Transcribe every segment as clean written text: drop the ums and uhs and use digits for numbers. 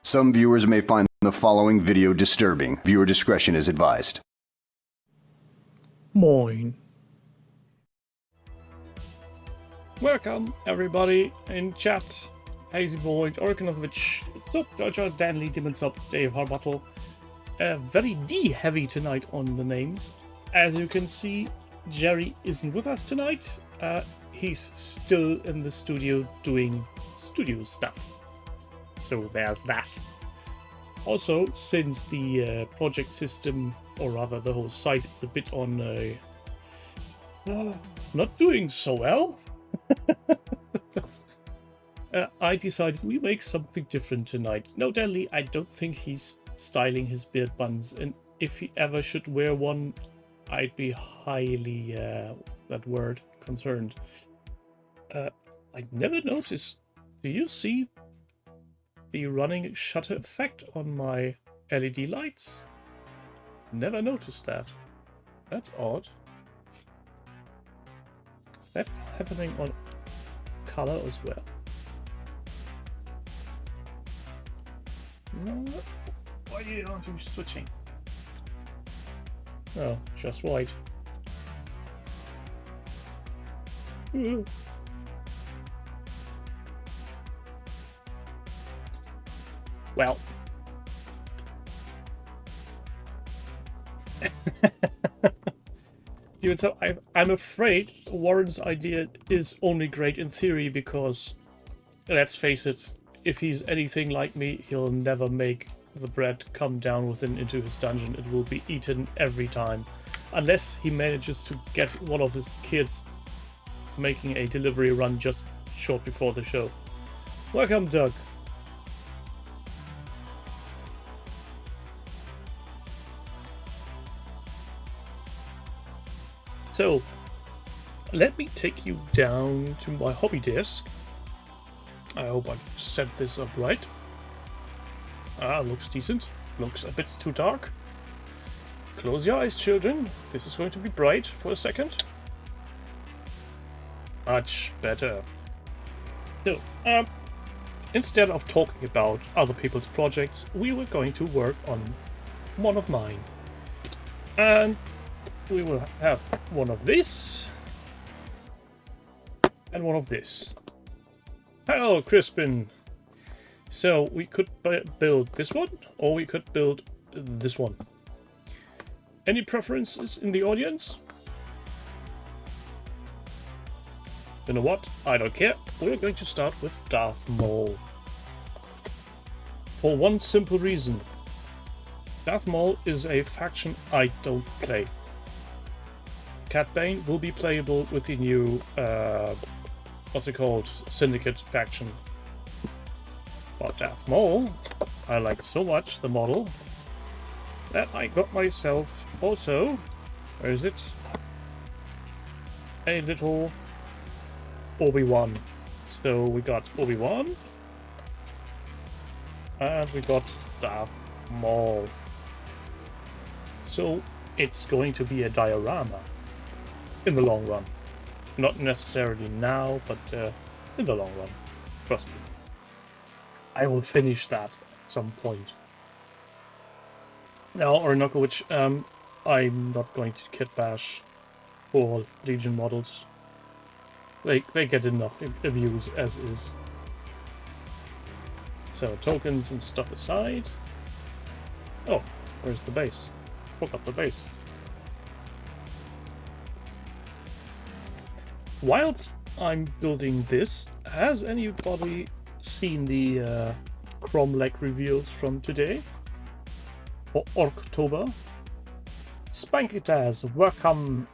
Some viewers may find the following video disturbing. Viewer discretion is advised. Moin. Welcome everybody in chat. Hazy Boy, Orkanovich, Dodger, Danley, Demons Up, Dave Harbottle. Very D-heavy tonight on the names. As you can see, Jerry isn't with us tonight. He's still in the studio doing studio stuff. So there's that. Also, since the project system, or rather the whole site, is a bit on not doing so well, I decided we make something different tonight. No, Danley, I don't think he's styling his beard buns, and if he ever should wear one, I'd be highly, what's that word, concerned. I never noticed. Do you see the running shutter effect on my LED lights? Never noticed that. That's odd. Is that happening on color as well? No. Why aren't you switching? Oh, just white. Ooh. Well. Dude, so I'm afraid Warren's idea is only great in theory because, let's face it, if he's anything like me, he'll never make the bread come down into his dungeon. It will be eaten every time. Unless he manages to get one of his kids making a delivery run just short before the show. Welcome, Doug. So, let me take you down to my hobby desk. I hope I set this up right. Looks decent. Looks a bit too dark. Close your eyes, children. This is going to be bright for a second. Much better. So, instead of talking about other people's projects, we were going to work on one of mine. And we will have one of this and one of this. Hello, Crispin. So we could build this one, or we could build this one. Any preferences in the audience? You know what? I don't care. We're going to start with Darth Maul. For one simple reason. Darth Maul is a faction I don't play. Cad Bane will be playable with the new, what's it called, Syndicate faction. But Darth Maul, I like so much the model that I got myself also, where is it? A little Obi-Wan. So we got Obi-Wan, and we got Darth Maul. So it's going to be a diorama. In the long run. Not necessarily now, but in the long run. Trust me. I will finish that at some point. Now, Orinokovich, I'm not going to kit bash all Legion models. They get enough abuse as is. So, tokens and stuff aside. Oh, where's the base? Hook up the base. Whilst I'm building this, has anybody seen the Chrome leg reveals from today? Or October? Spank it as welcome.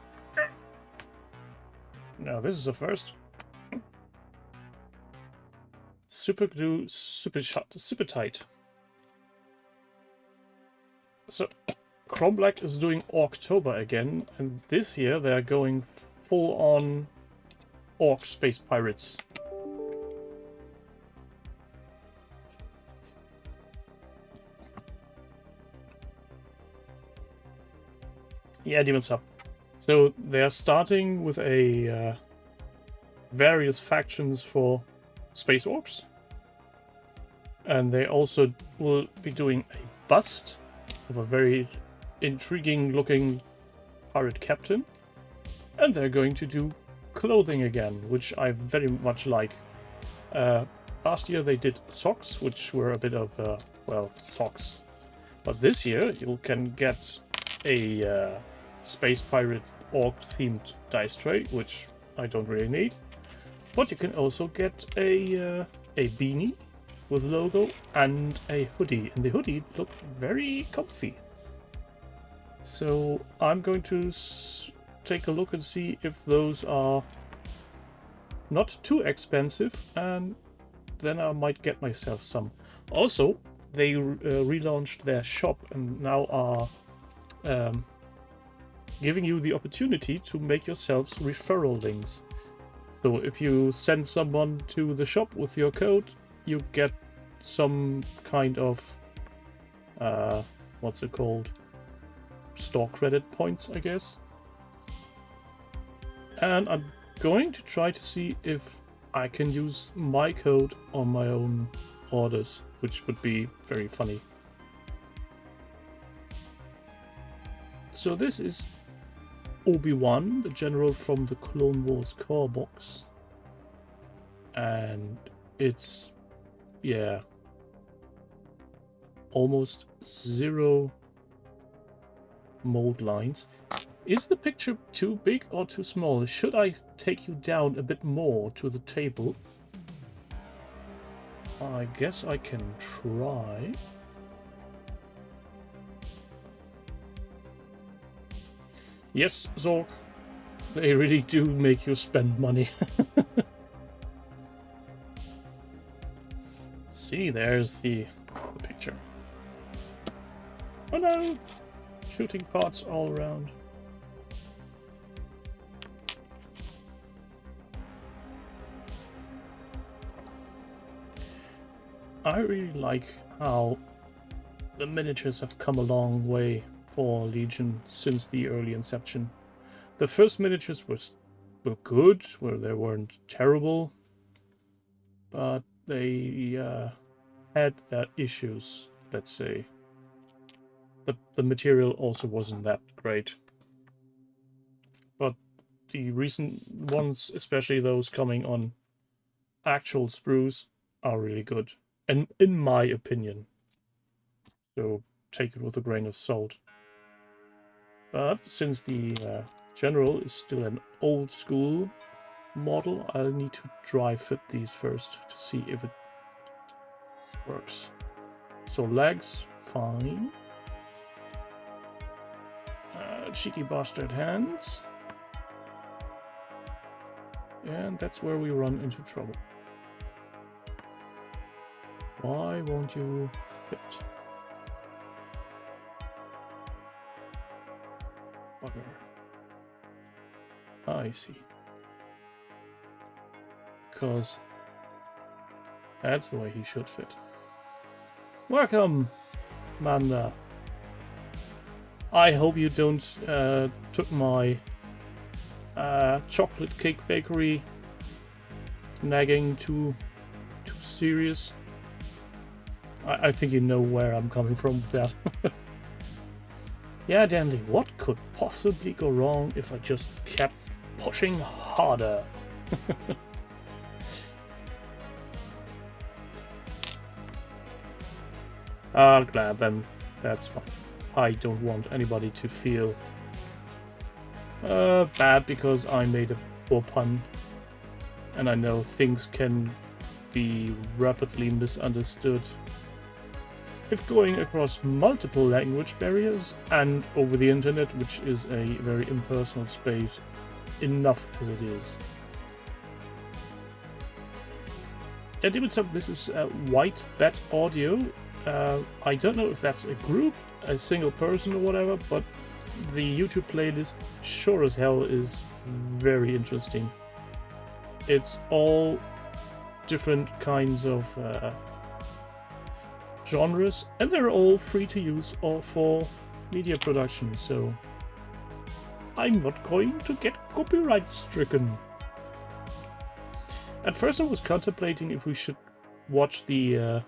Now this is the first. Super glue, super shut, super tight. So Chrome Black is doing October again, and this year they're going full on Orc Space Pirates. Yeah, Demon's Up. So they're starting with a various factions for Space Orcs. And they also will be doing a bust of a very intriguing looking pirate captain. And they're going to do clothing again, which I very much like. Last year they did socks, which were a bit of, well, socks. But this year you can get a Space Pirate Orc themed dice tray, which I don't really need. But you can also get a beanie with logo and a hoodie. And the hoodie looked very comfy. So I'm going to take a look and see if those are not too expensive, and then I might get myself some. Also, they relaunched their shop and now are giving you the opportunity to make yourselves referral links. So if you send someone to the shop with your code, you get some kind of what's it called? Store credit points, I guess. And I'm going to try to see if I can use my code on my own orders, which would be very funny. So this is Obi-Wan, the general from the Clone Wars core box. And it's, yeah, almost 0 mold lines. Is the picture too big or too small? Should I take you down a bit more to the table? I guess I can try. Yes, Zork. They really do make you spend money. See, there's the picture. Oh no! Shooting parts all around. I really like how the miniatures have come a long way for Legion since the early inception. The first miniatures were good, where they weren't terrible, but they had their issues, let's say. The material also wasn't that great. But the recent ones, especially those coming on actual sprues, are really good. And in my opinion. So take it with a grain of salt. But since the General is still an old school model, I'll need to dry fit these first to see if it works. So legs, fine. Cheeky bastard hands. And that's where we run into trouble. Why won't you fit? Bugger. I see. Because that's the way he should fit. Welcome, Manda. I hope you don't took my chocolate cake bakery nagging too serious. I think you know where I'm coming from with that. Yeah, Dandy, what could possibly go wrong if I just kept pushing harder? I'm glad then. That's fine. I don't want anybody to feel bad because I made a poor pun. And I know things can be rapidly misunderstood if going across multiple language barriers and over the internet, which is a very impersonal space, enough as it is. This is White Bat Audio. I don't know if that's a group, a single person or whatever, but the YouTube playlist sure as hell is very interesting. It's all different kinds of genres, and they're all free to use or for media production, so I'm not going to get copyright stricken. At first I was contemplating if we should watch the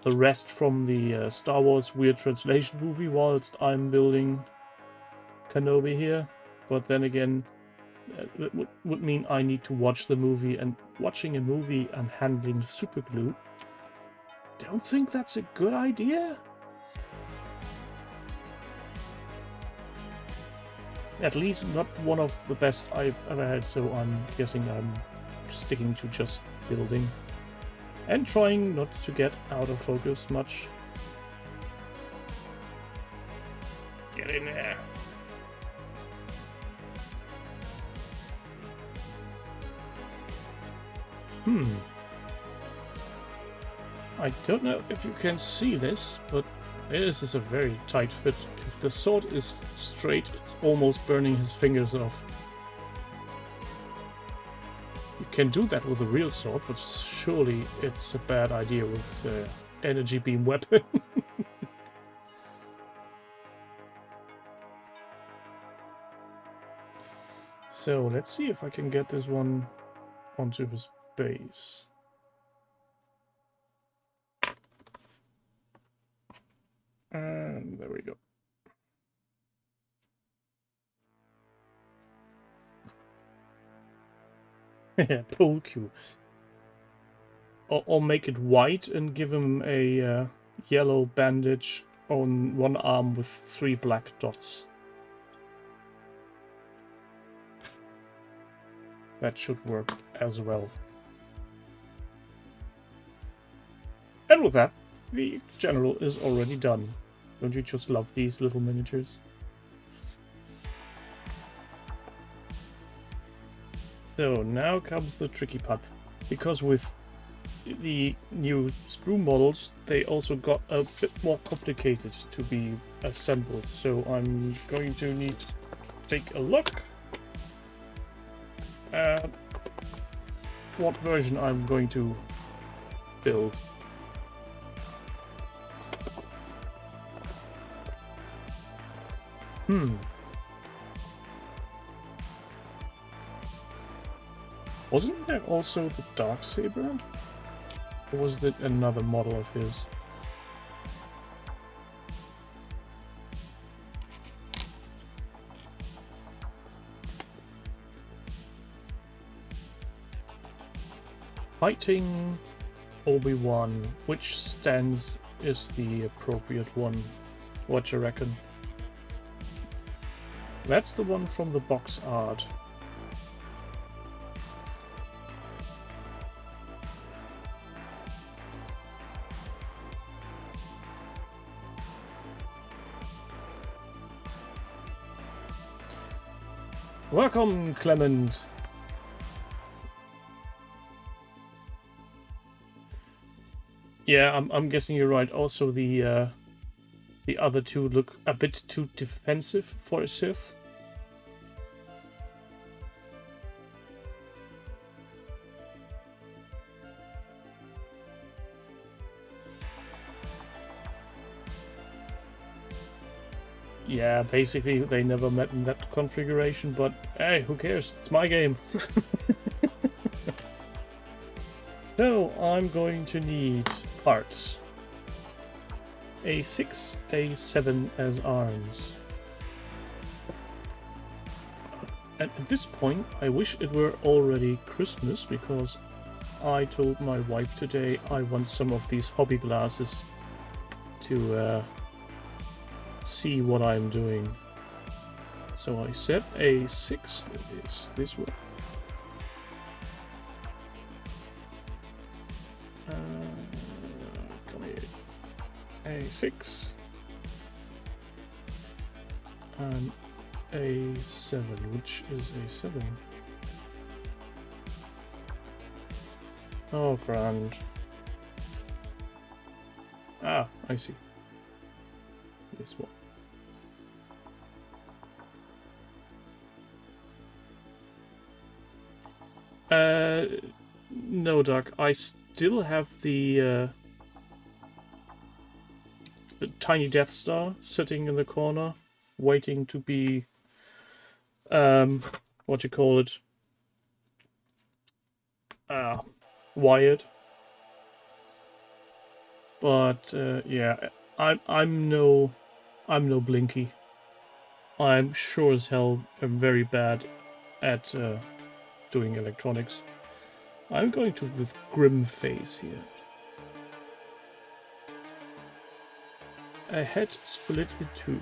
the rest from the Star Wars Weird Translation movie whilst I'm building Kenobi here. But then again, it would mean I need to watch the movie, and watching a movie and handling super glue, don't think that's a good idea. At least not one of the best I've ever had, so I'm guessing I'm sticking to just building and trying not to get out of focus much. Get in there. I don't know if you can see this, but this is a very tight fit. If the sword is straight, it's almost burning his fingers off. You can do that with a real sword, but surely it's a bad idea with energy beam weapon. So let's see if I can get this one onto his base. And there we go. Pole Q. Or make it white and give him a yellow bandage on one arm with 3 black dots. That should work as well. And with that, the general is already done. Don't you just love these little miniatures? So now comes the tricky part. Because with the new screw models, they also got a bit more complicated to be assembled. So I'm going to need to take a look at what version I'm going to build. Wasn't there also the Darksaber? Or was it another model of his? Fighting Obi-Wan. Which stance is the appropriate one? What you reckon? That's the one from the box art. Welcome, Clement. Yeah, I'm guessing you're right. Also, the other two look a bit too defensive for a Sith. Yeah, basically they never met in that configuration, but hey, who cares? It's my game. So I'm going to need parts. A6, A7 as arms. And at this point, I wish it were already Christmas, because I told my wife today I want some of these hobby glasses to see what I'm doing. So I said A6, that is this one. Come here. A6 and A7, which is A7? Oh, grand. Ah, I see. This one. No, Doc. I still have the tiny Death Star sitting in the corner, waiting to be, what you call it, wired. But yeah, I'm no Blinky. I'm sure as hell am very bad at doing electronics. I'm going to with grim face here. A head split in two.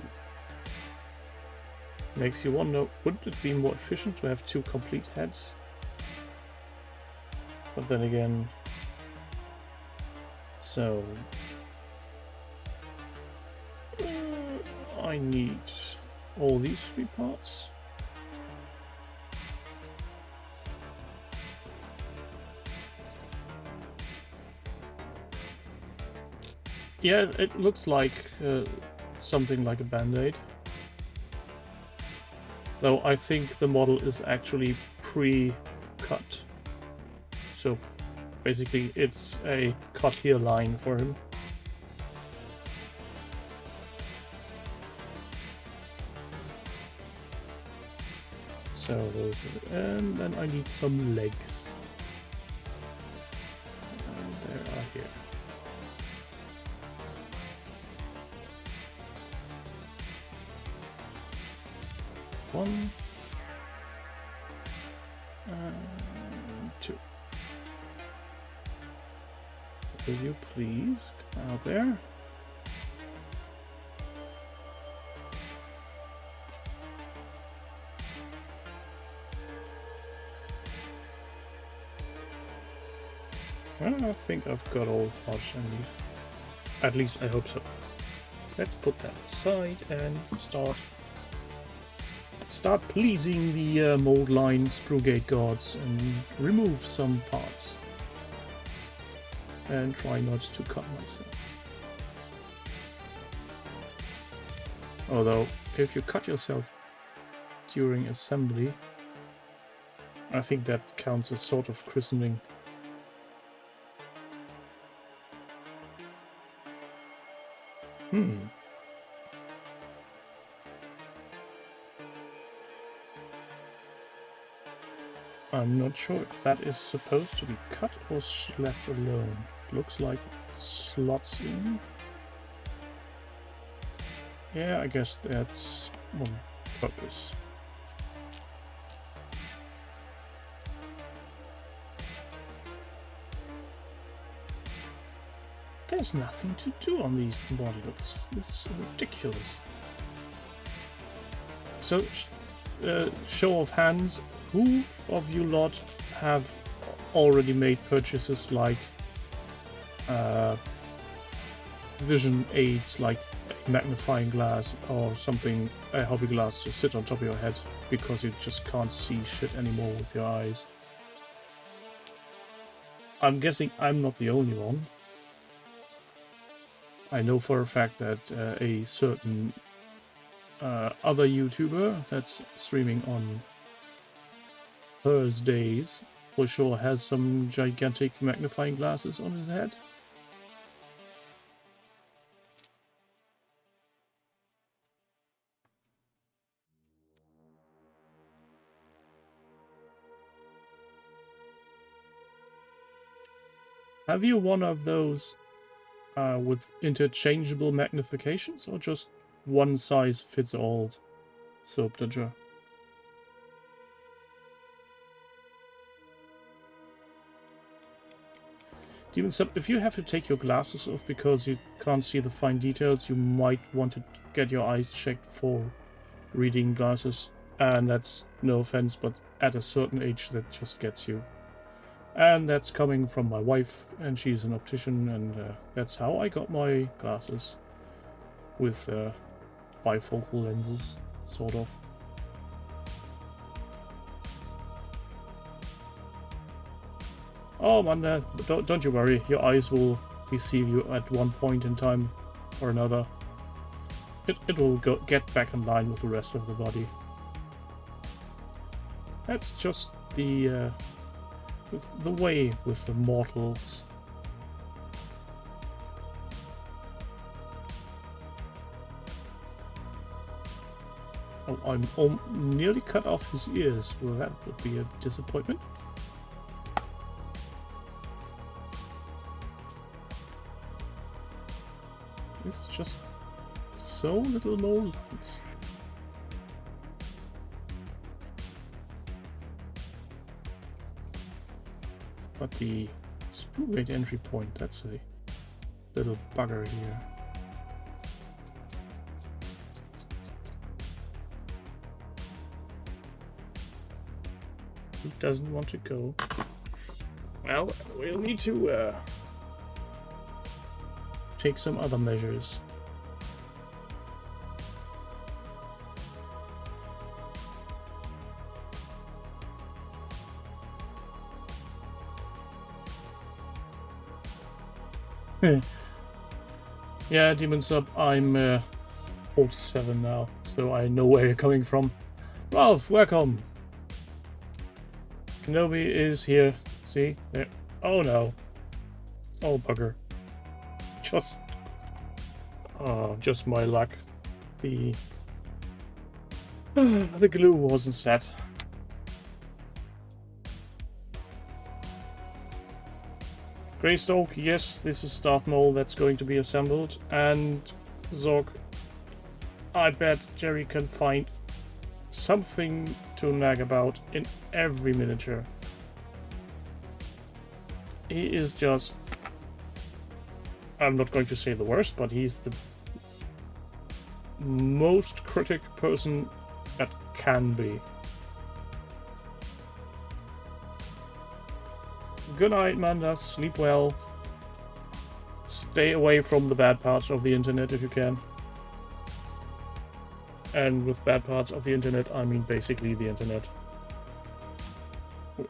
Makes you wonder, wouldn't it be more efficient to have two complete heads? But then again, so I need all these three parts. Yeah, it looks like something like a band-aid. Though I think the model is actually pre-cut. So basically it's a cut here line for him. So those are and then I need some legs. And there are here. One and two. Will you please come out there? I think I've got all the parts I need. At least I hope so. Let's put that aside and start pleasing the mold line sprue gate gods and remove some parts. And try not to cut myself. Although, if you cut yourself during assembly, I think that counts as sort of christening. I'm not sure if that is supposed to be cut or left alone. Looks like it slots in. Yeah, I guess that's on purpose. There's nothing to do on these models. This is ridiculous. So, show of hands, who of you lot have already made purchases like vision aids, like a magnifying glass or something, a hobby glass to sit on top of your head because you just can't see shit anymore with your eyes? I'm guessing I'm not the only one. I know for a fact that a certain other YouTuber that's streaming on Thursdays for sure has some gigantic magnifying glasses on his head. Have you one of those with interchangeable magnifications, or just one size fits all soap dodger? Even so, if you have to take your glasses off because you can't see the fine details, you might want to get your eyes checked for reading glasses. And that's no offense, but at a certain age that just gets you. And that's coming from my wife, and she's an optician, and that's how I got my glasses. With bifocal lenses, sort of. Oh man, don't you worry, your eyes will deceive you at one point in time or another. It will get back in line with the rest of the body. That's just the way with the mortals. Oh, I'm nearly cut off his ears. Well, that would be a disappointment. just so little molds. But the sprue rate entry point, that's a little bugger here. He doesn't want to go. Well, we'll need to take some other measures. Yeah, Demon Sub, I'm 47 now, so I know where you're coming from. Ralph, welcome! Kenobi is here. See? There. Oh no. Oh bugger. Just my luck. The glue wasn't set. Greystoke, yes, this is Darth Maul that's going to be assembled, and Zorg, I bet Jerry can find something to nag about in every miniature. He is just... I'm not going to say the worst, but he's the most critic person that can be. Good night, Manda. Sleep well. Stay away from the bad parts of the internet if you can. And with bad parts of the internet, I mean basically the internet.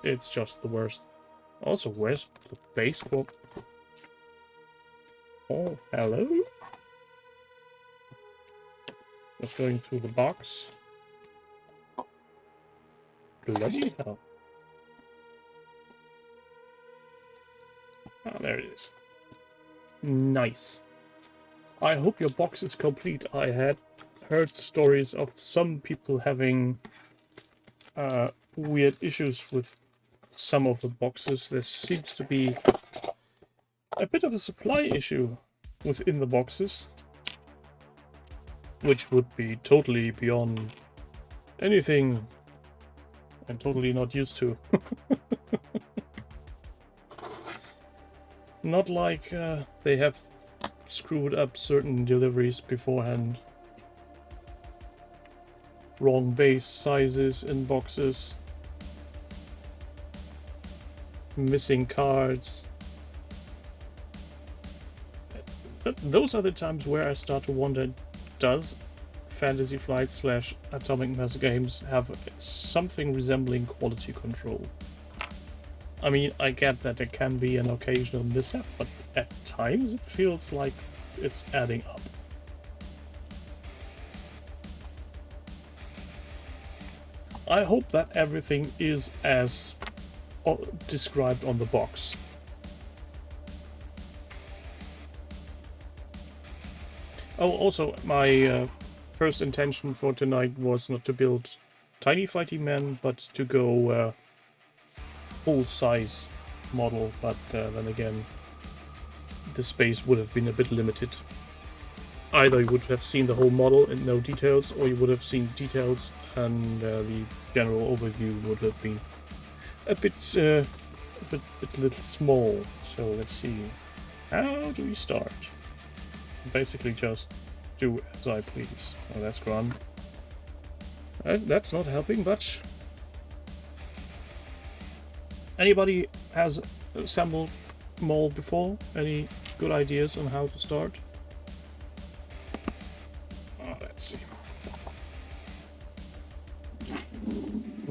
It's just the worst. Also, where's the base for... Oh, hello? Just going through the box. Bloody hell. Ah, there it is. Nice. I hope your box is complete. I had heard stories of some people having weird issues with some of the boxes. There seems to be a bit of a supply issue within the boxes, which would be totally beyond anything I'm totally not used to. Not like they have screwed up certain deliveries beforehand. Wrong base sizes in boxes. Missing cards. But those are the times where I start to wonder, does Fantasy Flight / Atomic Mass Games have something resembling quality control? I mean, I get that there can be an occasional mishap, but at times it feels like it's adding up. I hope that everything is as described on the box. Oh, also, my first intention for tonight was not to build tiny fighting men, but to go full-size model, but then again, the space would have been a bit limited. Either you would have seen the whole model and no details, or you would have seen details and the general overview would have been a bit little small. So let's see. How do we start? Basically just do as I please. Oh, that's grand. That's not helping much. Anybody has assembled Maul before? Any good ideas on how to start? Let's see.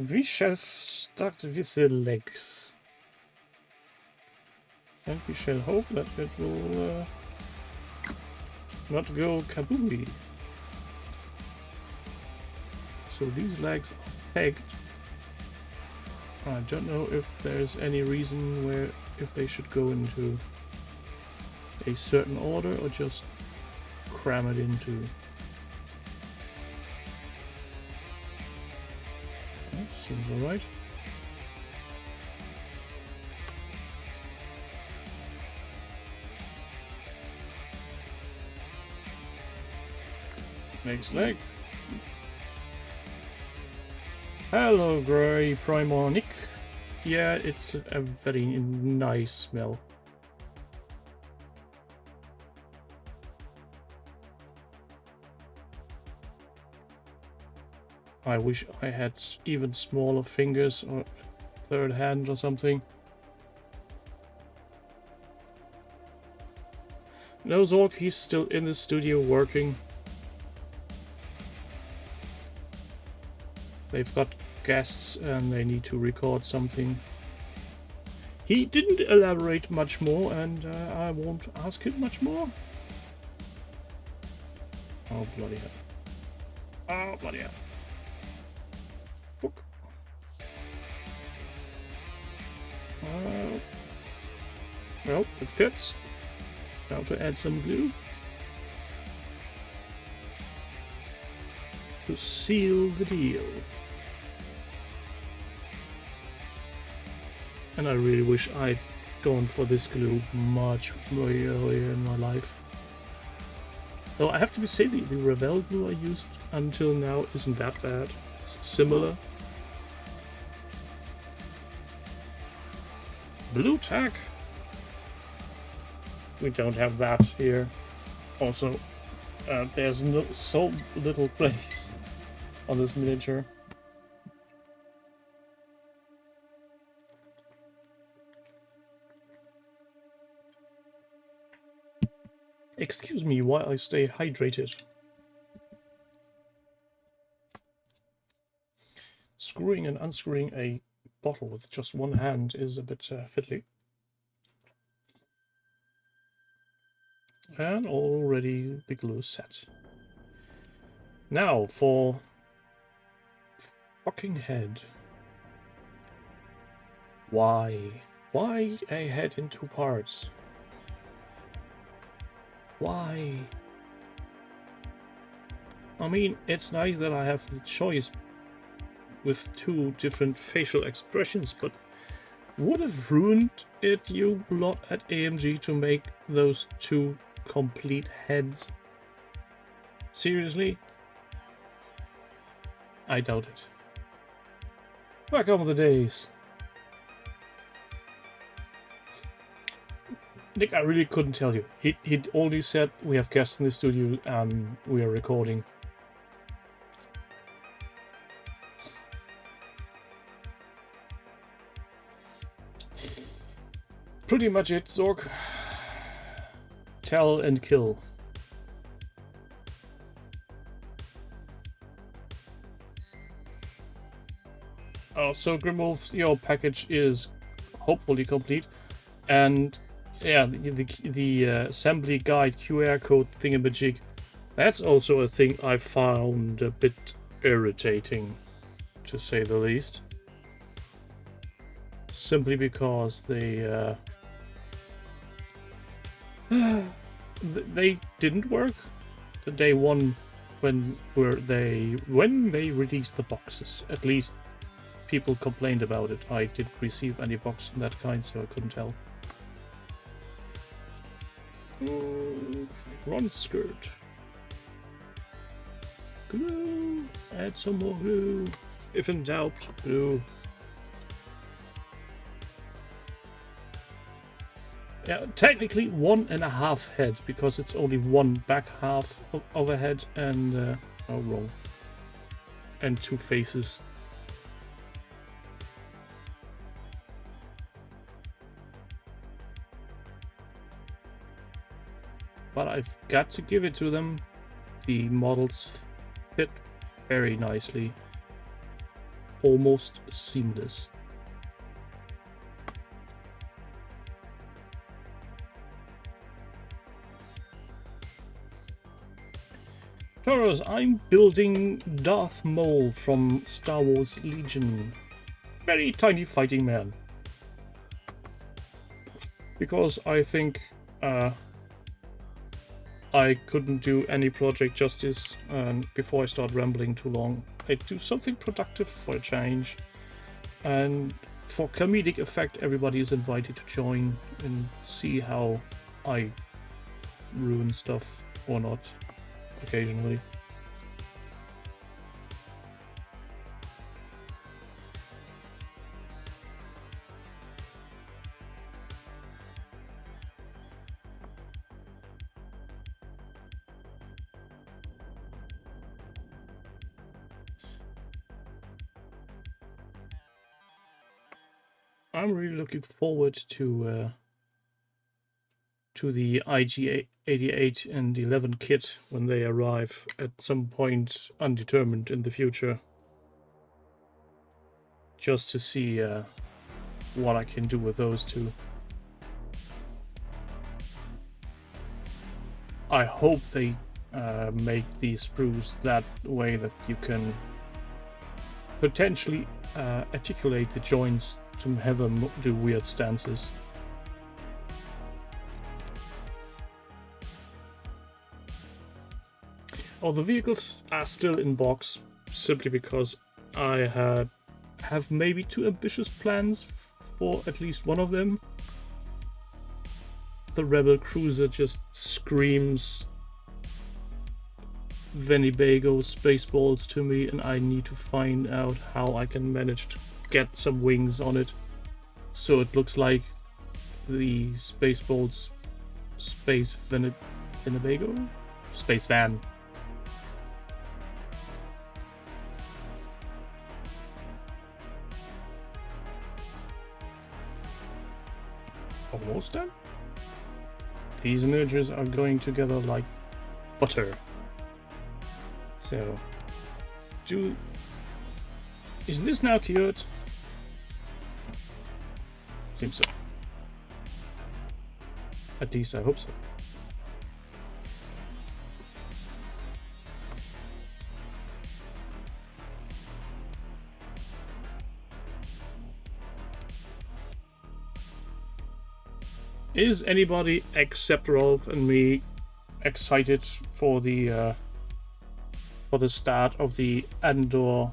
We shall start with the legs. And we shall hope that it will not go kabooey. So these legs are pegged. I don't know if there's any reason where if they should go into a certain order or just cram it into. That seems alright. Makes leg. Hello, Grey Primonic. Yeah, it's a very nice smell. I wish I had even smaller fingers or third hand or something. No, Zork, he's still in the studio working. They've got guests and they need to record something. He didn't elaborate much more, and I won't ask him much more. Oh, bloody hell. Oh, bloody hell. Fuck. Well, it fits. Now to add some glue. To seal the deal. And I really wish I'd gone for this glue much more earlier in my life. Though I have to say the Revell glue I used until now isn't that bad. It's similar. Blue tack. We don't have that here. Also, there's so little place on this miniature. Excuse me while I stay hydrated. Screwing and unscrewing a bottle with just one hand is a bit fiddly. And already the glue is set. Now for fucking head. Why? Why a head in two parts? Why? I mean, it's nice that I have the choice with two different facial expressions, but would have ruined it, you lot at AMG, to make those two complete heads? Seriously? I doubt it. Back on the days. Nick, I really couldn't tell you. He'd only said we have guests in the studio and we are recording. Pretty much it, Zork. Tell and kill. So Grimwolf, your package is hopefully complete, and yeah, the assembly guide QR code thingamajig, that's also a thing I found a bit irritating, to say the least. Simply because they didn't work the day one when they released the boxes. At least people complained about it. I didn't receive any box in that kind, so I couldn't tell. Run skirt. Glue. Add some more glue. If in doubt, glue. Yeah, technically 1.5 head, because it's only one back half of a head and oh, wrong. And two faces. But I've got to give it to them. The models fit very nicely. Almost seamless. Taurus, I'm building Darth Maul from Star Wars Legion. Very tiny fighting man. Because I think I couldn't do any project justice, and before I start rambling too long, I'd do something productive for a change. And for comedic effect, everybody is invited to join and see how I ruin stuff or not, occasionally. I'm really looking forward to the IG-88 and 11 kit when they arrive at some point undetermined in the future. Just to see what I can do with those two. I hope they make these sprues that way that you can potentially articulate the joints to have them do weird stances. Oh, the vehicles are still in box simply because I have maybe too ambitious plans for at least one of them. The Rebel Cruiser just screams Winnebago Spaceballs to me, and I need to find out how I can manage to get some wings on it so it looks like the Spaceballs Space Winnebago? Space Van. Almost done. These mergers are going together like butter. So, is this now cured? Seems so. At least I hope so. Is anybody except Rolf and me excited for the start of the Andor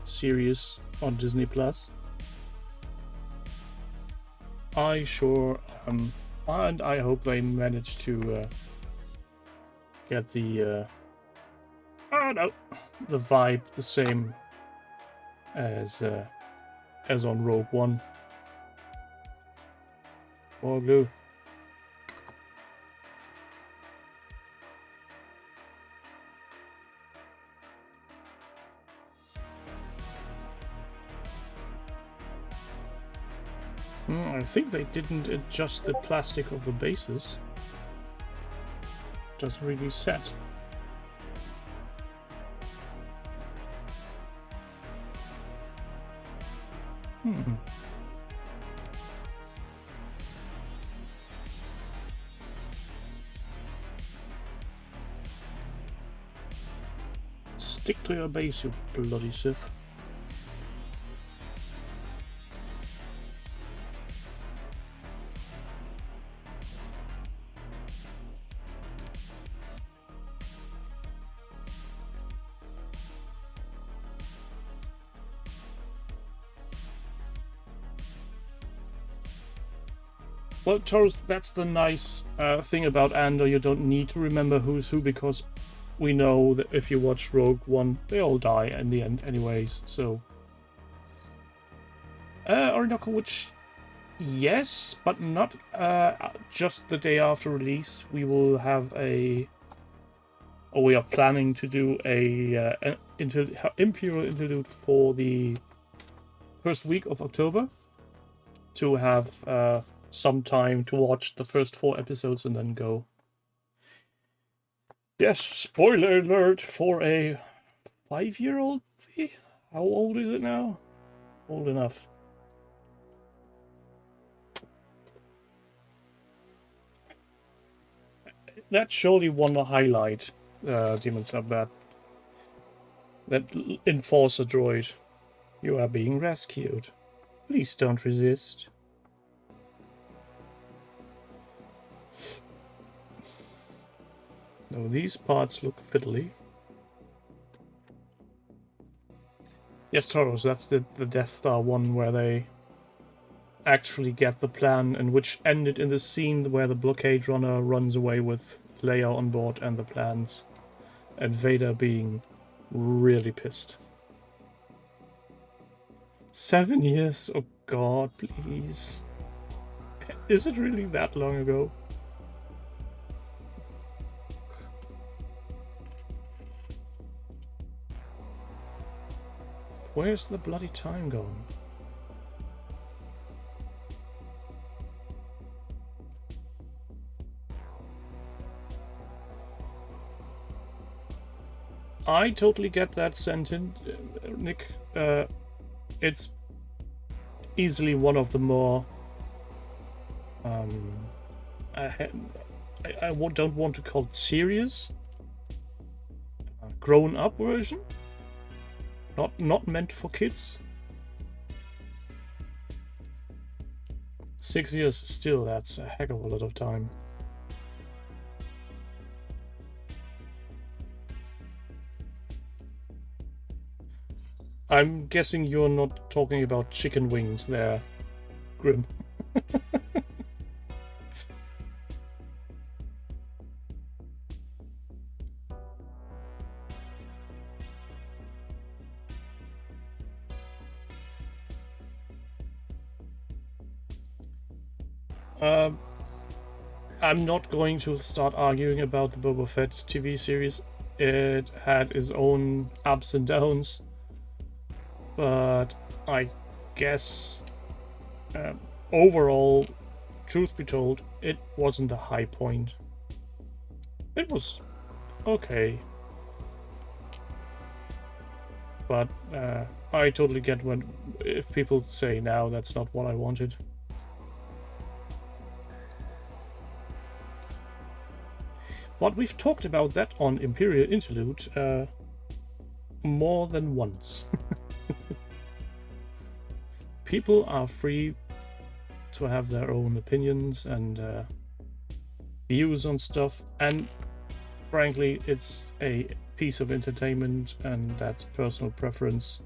series on Disney Plus? I sure am, and I hope they manage to get the the vibe the same as on Rogue One. More glue. I think they didn't adjust the plastic of the bases. Doesn't really set. Stick to your base, you bloody Sith. Well, Taurus, that's the nice thing about Andor. You don't need to remember who's who, because we know that if you watch Rogue One, they all die in the end anyways, so... Orinoco, which... Yes, but not just the day after release. We will have a... Or we are planning to do a Imperial Interlude for the first week of October. To have... some time to watch the first 4 episodes and then go. Yes, spoiler alert for a 5-year-old. How old is it now? Old enough. That's surely one to highlight, Demons Up that Enforcer droid. You are being rescued. Please don't resist. No, these parts look fiddly. Yes, Taurus, that's the Death Star one where they actually get the plan, and which ended in the scene where the blockade runner runs away with Leia on board and the plans, and Vader being really pissed. 7 years? Oh god, please. Is it really that long ago? Where's the bloody time gone? I totally get that sentiment, Nick. It's easily one of the more don't want to call it serious, grown-up version. Not meant for kids. 6 years still, that's a heck of a lot of time. I'm guessing you're not talking about chicken wings there, Grim. I'm not going to start arguing about the Boba Fett TV series. It had its own ups and downs, but I guess overall, truth be told, it wasn't a high point. It was okay, but I totally get if people say now that's not what I wanted. But we've talked about that on Imperial Interlude more than once. People are free to have their own opinions and views on stuff, and frankly, it's a piece of entertainment, and that's personal preference.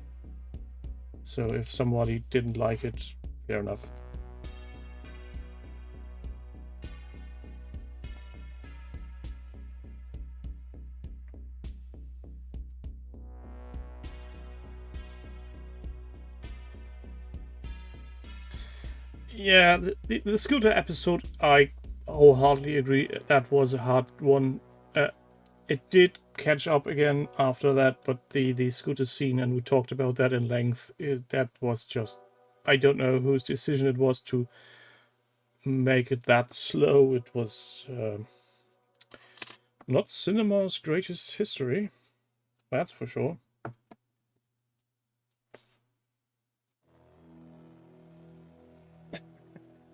So if somebody didn't like it, fair enough. Yeah, the scooter episode, I wholeheartedly agree. That was a hard one. It did catch up again after that, but the scooter scene, and we talked about that in length, that was just... I don't know whose decision it was to make it that slow. It was not cinema's greatest history, that's for sure.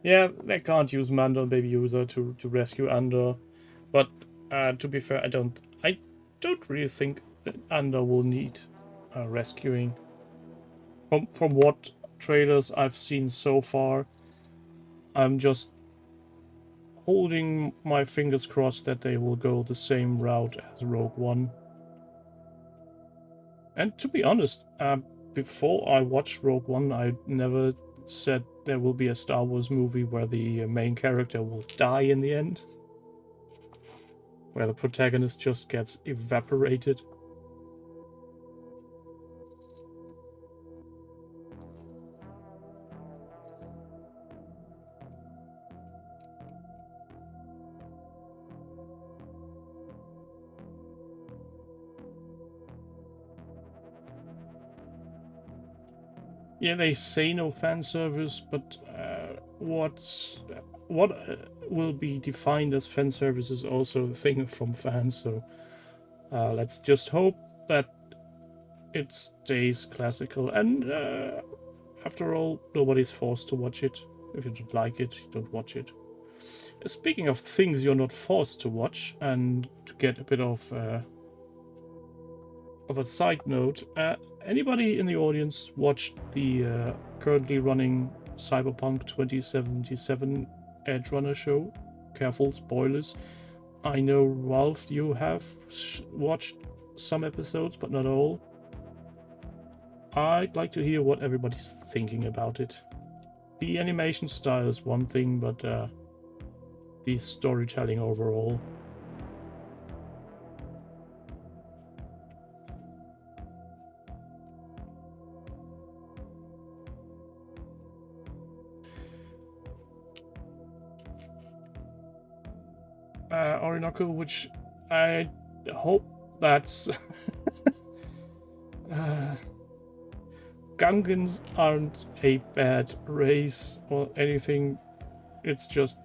Yeah, they can't use Mando and Baby Yoda to rescue Andor, but to be fair, I don't really think that Andor will need rescuing. From what trailers I've seen so far, I'm just holding my fingers crossed that they will go the same route as Rogue One. And to be honest, before I watched Rogue One, I never said there will be a Star Wars movie where the main character will die in the end, where the protagonist just gets evaporated. Yeah, they say no fan service, but what will be defined as fan service is also a thing from fans. So let's just hope that it stays classical. And after all, nobody's forced to watch it. If you don't like it, don't watch it. Speaking of things you're not forced to watch, and to get a bit of a side note, anybody in the audience watched the currently running Cyberpunk 2077 Edge Runner show? Careful, spoilers. I know, Ralph, you have watched some episodes, but not all. I'd like to hear what everybody's thinking about it. The animation style is one thing, but the storytelling overall. Orinoco, which I hope that's... Gungans aren't a bad race or anything. It's just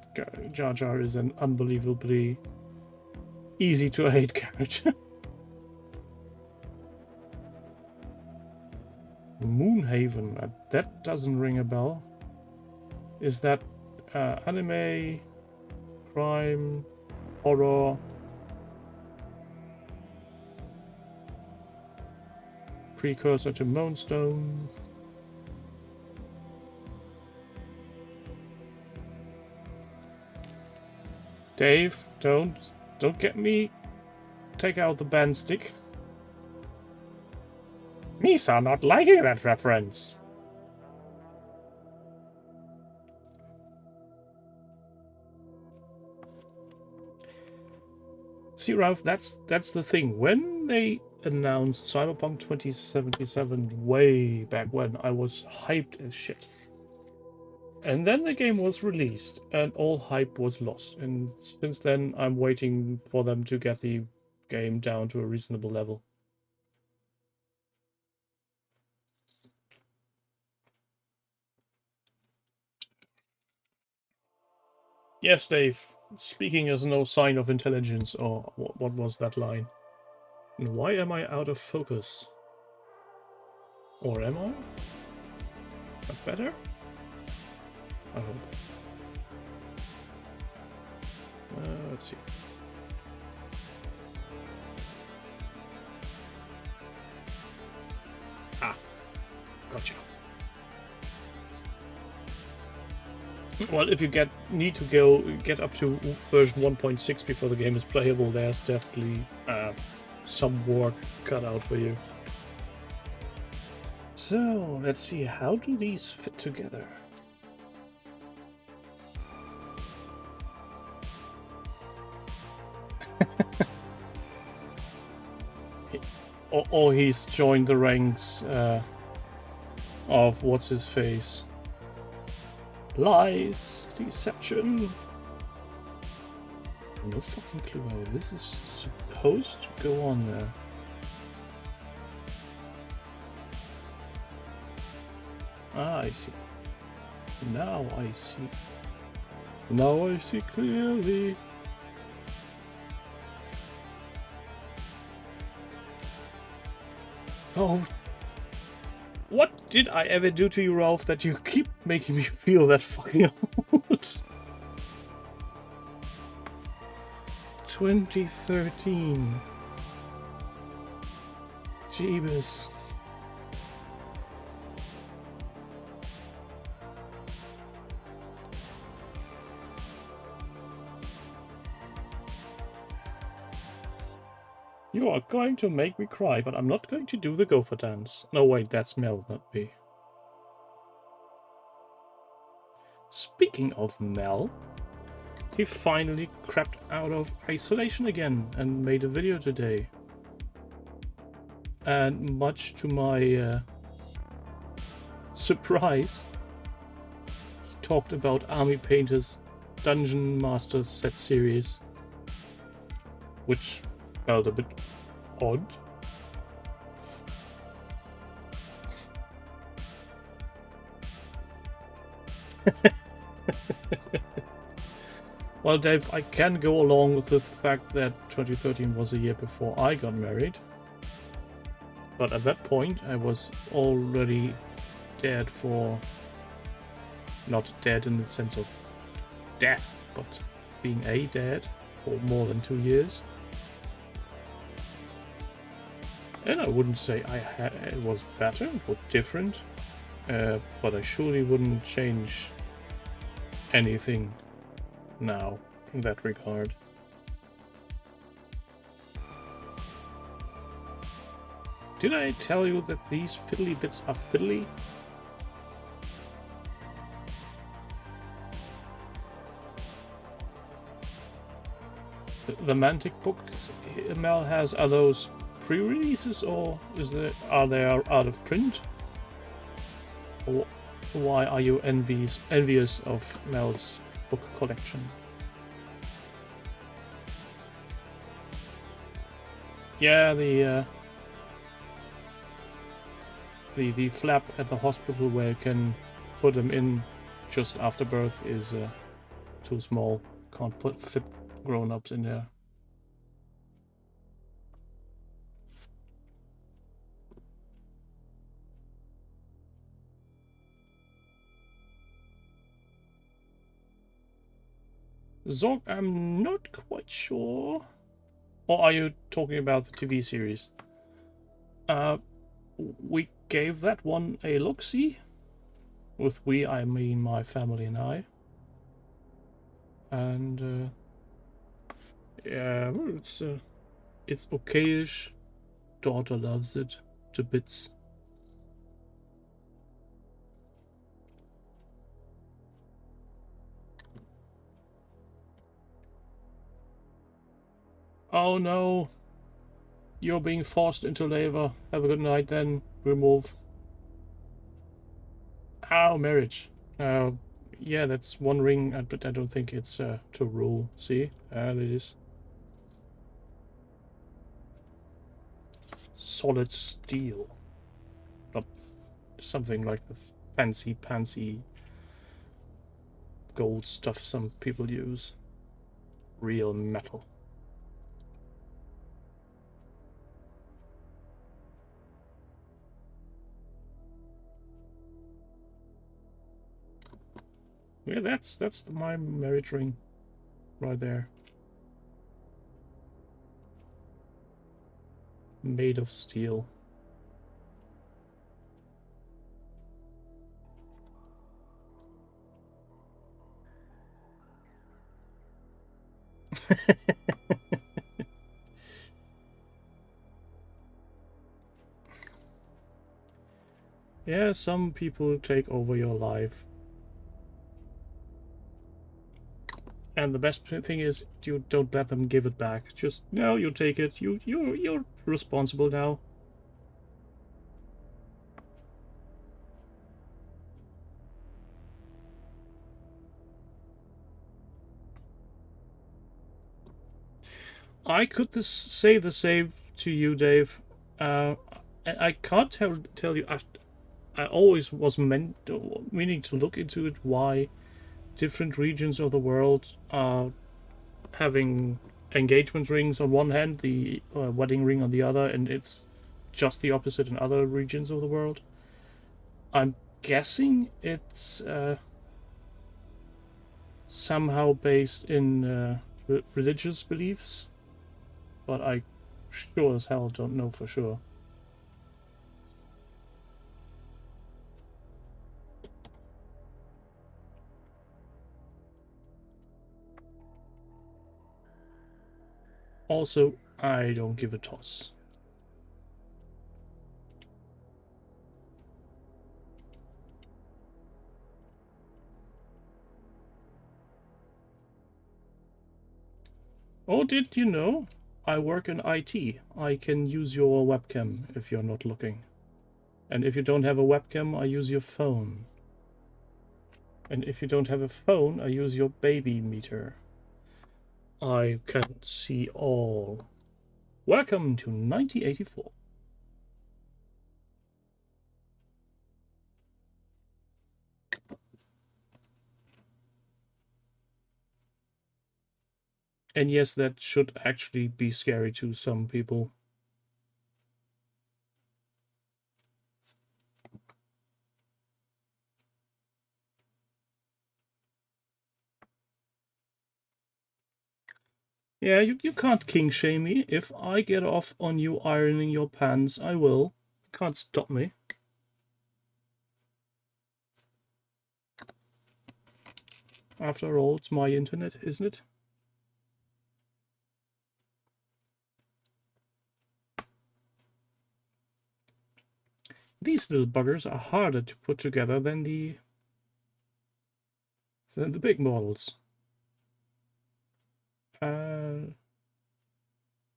Jar Jar is an unbelievably easy to hate character. Moonhaven. That doesn't ring a bell. Is that anime, crime, horror? Precursor to Moonstone. Dave, don't get me. Take out the band stick. Misa not liking that reference. See, Ralph, that's the thing. When they announced Cyberpunk 2077 way back when, I was hyped as shit. And then the game was released, and all hype was lost. And since then, I'm waiting for them to get the game down to a reasonable level. Yes, Dave. Speaking is no sign of intelligence, or what was that line? And why am I out of focus? Or am I? That's better? I hope. Let's see. Ah, gotcha. Well, if you need to get up to version 1.6 before the game is playable, there's definitely some work cut out for you. So, let's see, how do these fit together? Or he's joined the ranks of what's-his-face. Lies, deception. No fucking clue how this is supposed to go on there. Ah, I see. Now I see. Now I see clearly. Oh, what did I ever do to you, Ralph, that you keep making me feel that fucking old? 2013. Jeebus. You are going to make me cry, but I'm not going to do the gopher dance. No, wait, that's Mel, not me. Speaking of Mel, he finally crept out of isolation again and made a video today. And much to my surprise, he talked about Army Painter's Dungeon Masters set series, which felt a bit odd. Well, Dave, I can go along with the fact that 2013 was a year before I got married. But at that point, I was already dead for... not dead in the sense of death, but being a dad for more than 2 years. And I wouldn't say it was better, it was different, but I surely wouldn't change anything now in that regard. Did I tell you that these fiddly bits are fiddly? The Mantic books Mel has, are those pre-releases, or are they out of print? Or why are you envious of Mel's book collection? Yeah, the flap at the hospital where you can put them in just after birth is too small. Can't fit grown-ups in there. Zorg, I'm not quite sure. Or are you talking about the TV series? We gave that one a look-see. With we, I mean my family and I. And, yeah, well, it's okay-ish. Daughter loves it to bits. Oh no, you're being forced into labor. Have a good night then. Remove. Oh, marriage. Yeah, that's one ring, but I don't think it's to rule. See, it is solid steel, not something like the fancy pantsy gold stuff some people use. Real metal. Yeah, that's my marriage ring, right there. Made of steel. Yeah, some people take over your life. And the best thing is you don't let them give it back. Just no, you take it. You're responsible now. I could say the same to you, Dave. I can't tell you. I always was meaning to look into it. Why different regions of the world are having engagement rings on one hand, the wedding ring on the other, and it's just the opposite in other regions of the world. I'm guessing it's somehow based in religious beliefs, but I sure as hell don't know for sure. Also, I don't give a toss. Oh, did you know? I work in IT. I can use your webcam if you're not looking. And if you don't have a webcam, I use your phone. And if you don't have a phone, I use your baby meter. I can see all. Welcome to 1984. And yes, that should actually be scary to some people. Yeah, you can't king shame me. If I get off on you ironing your pants, I will. Can't stop me. After all, it's my internet, isn't it? These little buggers are harder to put together than the big models.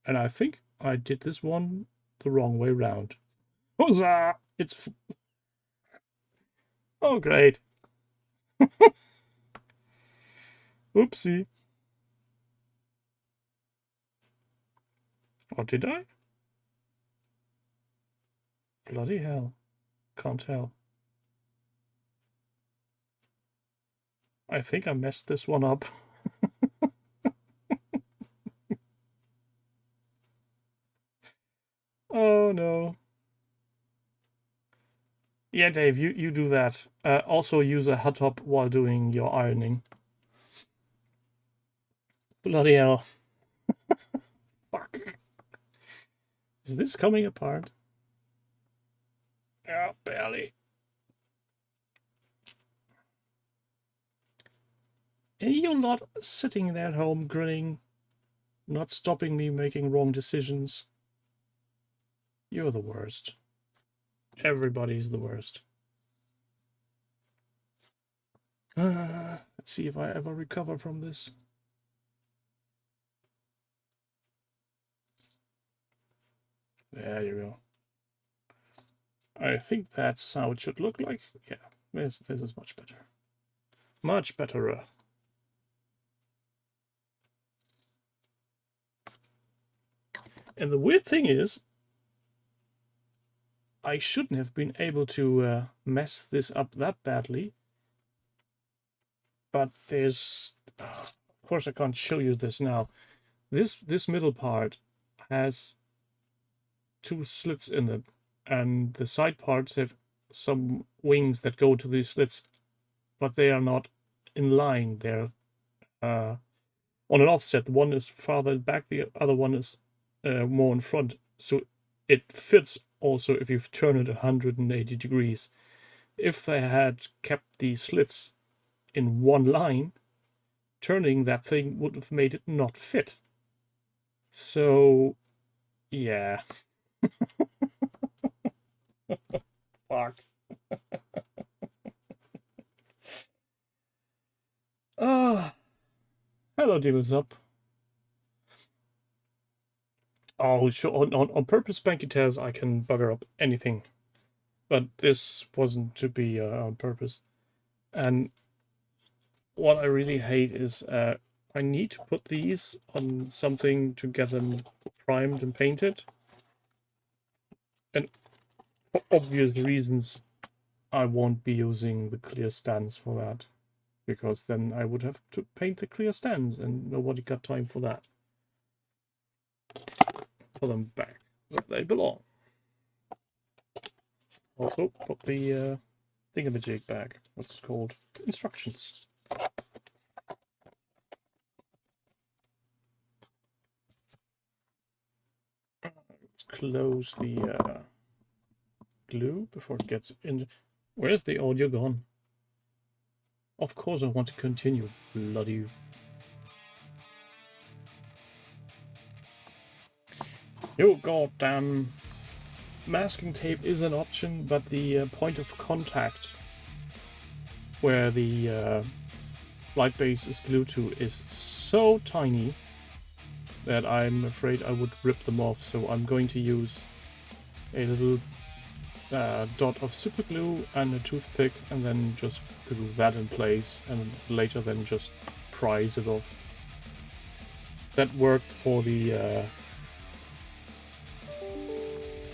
And I think I did this one the wrong way round. Huzza! It's... Oh, great. Oopsie. Or did I? Bloody hell. Can't tell. I think I messed this one up. Oh no. Yeah, Dave, you do that. Also use a hot top while doing your ironing. Bloody hell. Fuck. Is this coming apart? Yeah, barely. And you're not sitting there at home grinning, not stopping me making wrong decisions. You're the worst. Everybody's the worst. Let's see if I ever recover from this. There you go. I think that's how it should look like. Yeah, this is much better. Much better. And the weird thing is, I shouldn't have been able to mess this up that badly. But there's... of course I can't show you this now. This middle part has 2 slits in it. And the side parts have some wings that go to these slits. But they are not in line. They're on an offset. One is farther back, the other one is more in front. So it fits also if you turn it 180 degrees. If they had kept these slits in one line, turning that thing would have made it not fit. So, yeah. Fuck. Hello, Demons Up. Oh, sure. On purpose, Spanky Taz, I can bugger up anything. But this wasn't to be on purpose. And what I really hate is I need to put these on something to get them primed and painted. And for obvious reasons, I won't be using the clear stands for that. Because then I would have to paint the clear stands, and nobody got time for that. Put them back where they belong. Also, put the thingamajig back. What's it called? Instructions. Let's close the glue before it gets in. Where's the audio gone? Of course I want to continue, bloody... You goddamn... Masking tape is an option, but the point of contact where the light base is glued to is so tiny that I'm afraid I would rip them off. So I'm going to use a little dot of super glue and a toothpick, and then just glue that in place, and later then just prise it off. That worked for the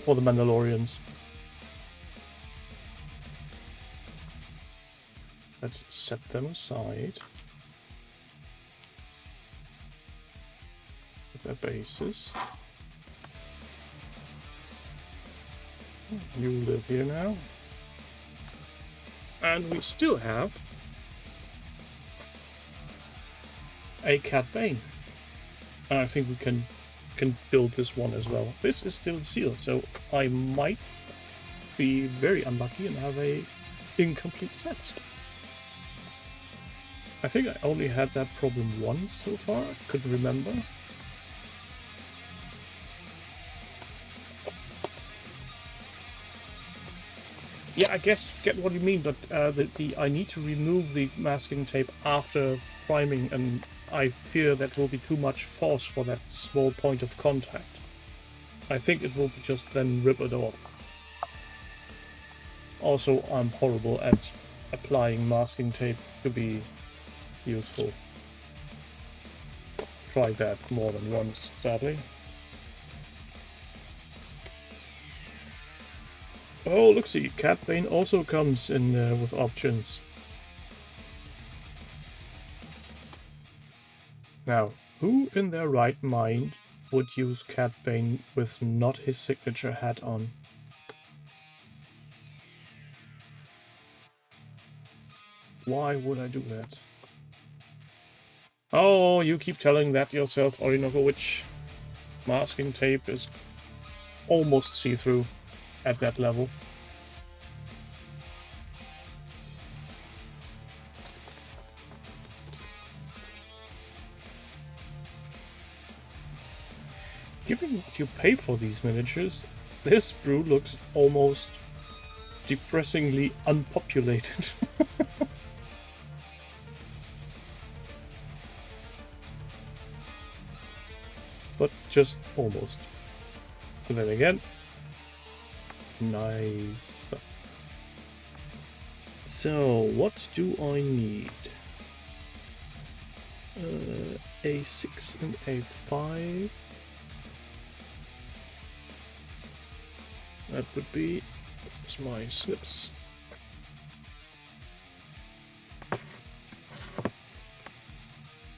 Mandalorians. Let's set them aside with their bases. You live here now. And we still have a Cad Bane. And I think we can build this one as well. This is still sealed, so I might be very unlucky and have a incomplete set. I think I only had that problem once so far, I couldn't remember. Yeah, I guess get what you mean, but I need to remove the masking tape after priming, and I fear that will be too much force for that small point of contact. I think it will just then rip it off. Also, I'm horrible at applying masking tape to be useful. Tried that more than once, sadly. Oh, look, see, Cad Bane also comes in with options. Now, who in their right mind would use Cad Bane with not his signature hat on? Why would I do that? Oh, you keep telling that yourself, Orinokovich. Masking tape is almost see-through at that level. Given what you pay for these miniatures, this brew looks almost depressingly unpopulated. But just almost. And then again, nice stuff. So, what do I need? A6 and A5. That would be my snips.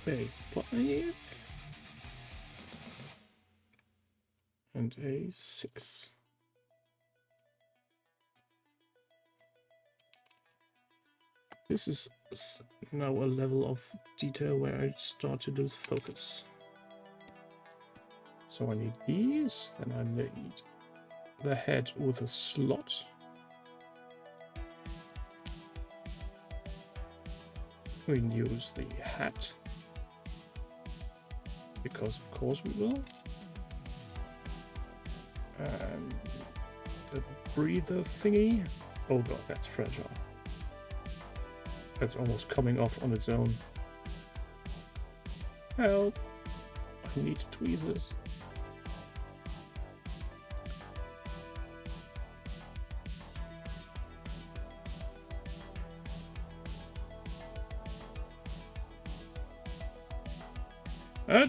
A5 and A6. This is now a level of detail where I start to lose focus. So I need these, then I need the head with a slot. We can use the hat, because of course we will. And the breather thingy. Oh god, that's fragile. That's almost coming off on its own. Help! I need tweezers.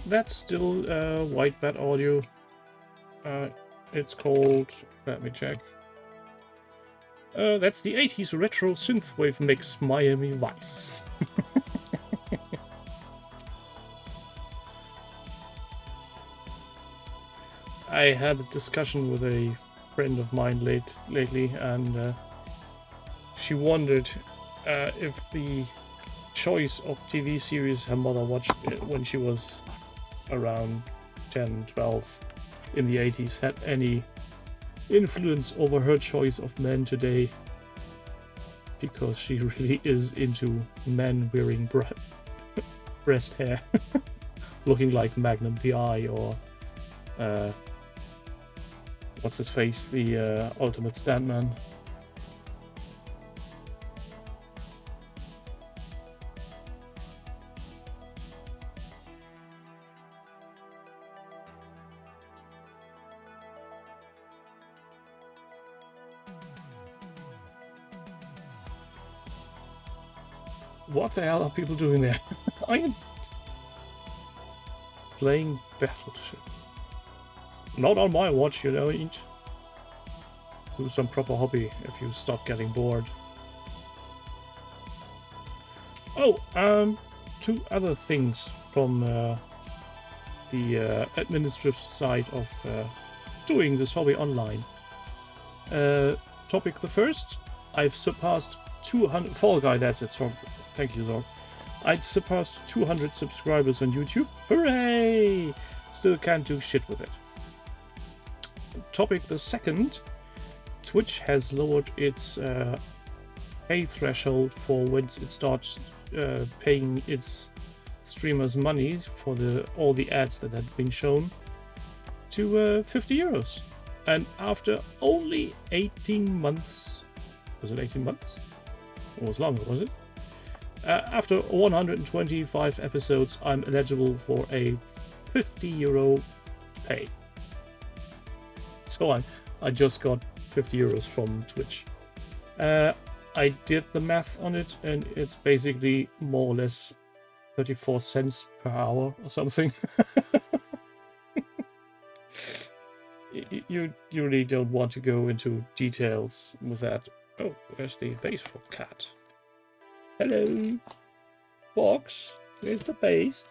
That's still white bat audio. It's called, let me check. That's the 80s retro synthwave mix Miami Vice. I had a discussion with a friend of mine lately, and she wondered if the choice of TV series her mother watched when she was around 10, 12 in the 80s had any influence over her choice of men today, because she really is into men wearing breast hair, looking like Magnum PI or what's his face, the Ultimate Stuntman. What the hell are people doing there? I am playing Battleship. Not on my watch, you know. Do some proper hobby if you start getting bored. Oh, two other things from the administrative side of doing this hobby online. Topic the first, I've surpassed 200... Fall Guy, that's it, Zorg. Thank you, Zorg. I'd surpassed 200 subscribers on YouTube. Hooray! Still can't do shit with it. Topic the second, Twitch has lowered its pay threshold for when it starts paying its streamers money for all the ads that had been shown to 50 euros. And after only 18 months, was it 18 months? It was longer, was it? After 125 episodes, I'm eligible for a 50 euro pay. So I just got 50 euros from Twitch. I did the math on it, and it's basically more or less 34 cents per hour or something. You really don't want to go into details with that. Oh, where's the base for Cat? Hello, box. Where's the base?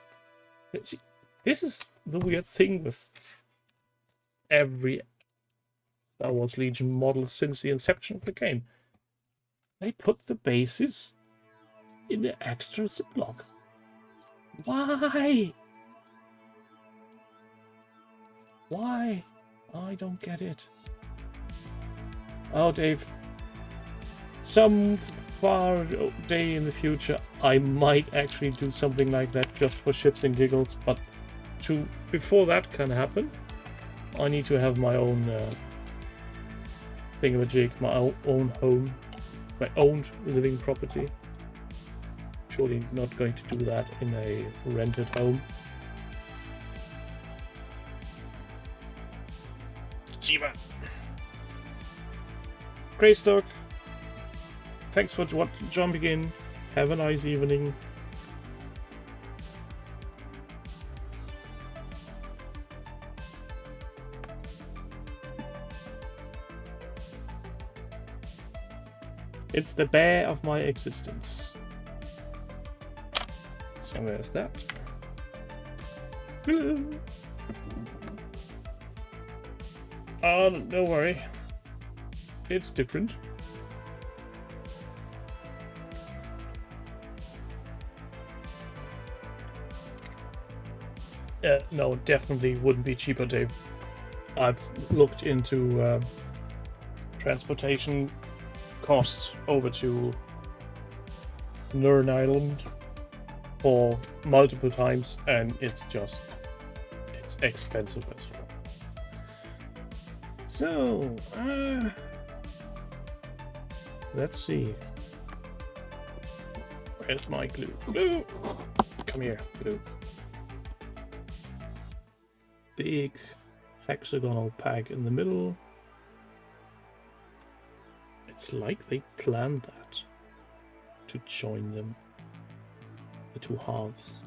See, this is the weird thing with every Star Wars Legion model since the inception of the game. They put the bases in the extra ziplock. Why? Why? I don't get it. Oh, Dave. Some far day in the future, I might actually do something like that just for shits and giggles, but before that can happen, I need to have my own thingamajig, my own home, my own living property. Surely not going to do that in a rented home. Jeebus. Greystock, thanks for jumping in. Have a nice evening. It's the bear of my existence. So there's that. Oh, don't worry. It's different. No, definitely wouldn't be cheaper, Dave. I've looked into transportation costs over to Nern Island for multiple times, and it's expensive as fuck. So, let's see. Where's my glue? Glue! Come here, glue. Big hexagonal peg in the middle. It's like they planned that to join them, the two halves.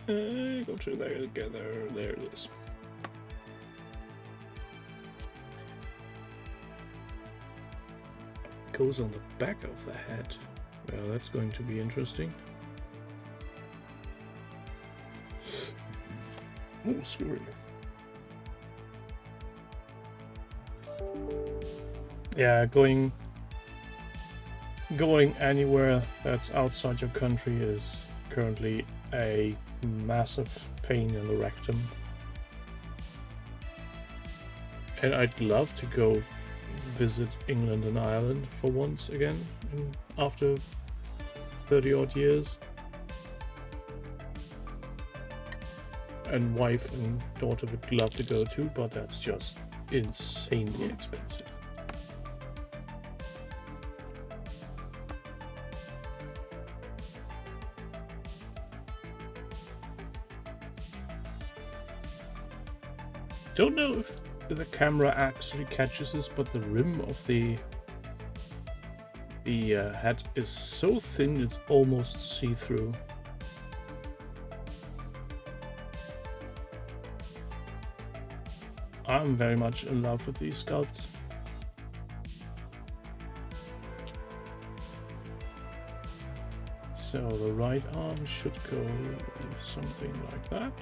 Go to there together. There it is. Goes on the back of the head. Well, that's going to be interesting. Oh, screwy. Yeah, going anywhere that's outside your country is currently a massive pain in the rectum. And I'd love to go visit England and Ireland for once again after 30 odd years. And wife and daughter would love to go too, but that's just insanely expensive. Don't know if the camera actually catches this, but the rim of the head is so thin it's almost see-through. I'm very much in love with these sculpts. So the right arm should go something like that.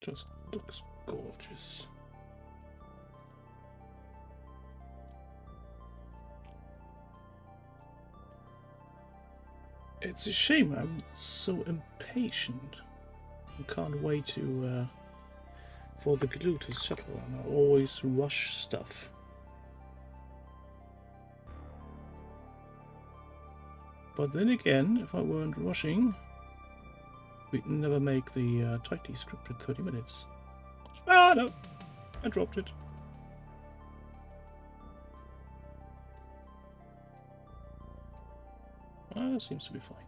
Just looks gorgeous. It's a shame I'm so impatient. I can't wait to for the glue to settle, and I always rush stuff. But then again, if I weren't rushing, we'd never make the tightly scripted 30 minutes. Ah, no! I dropped it. Ah, that seems to be fine.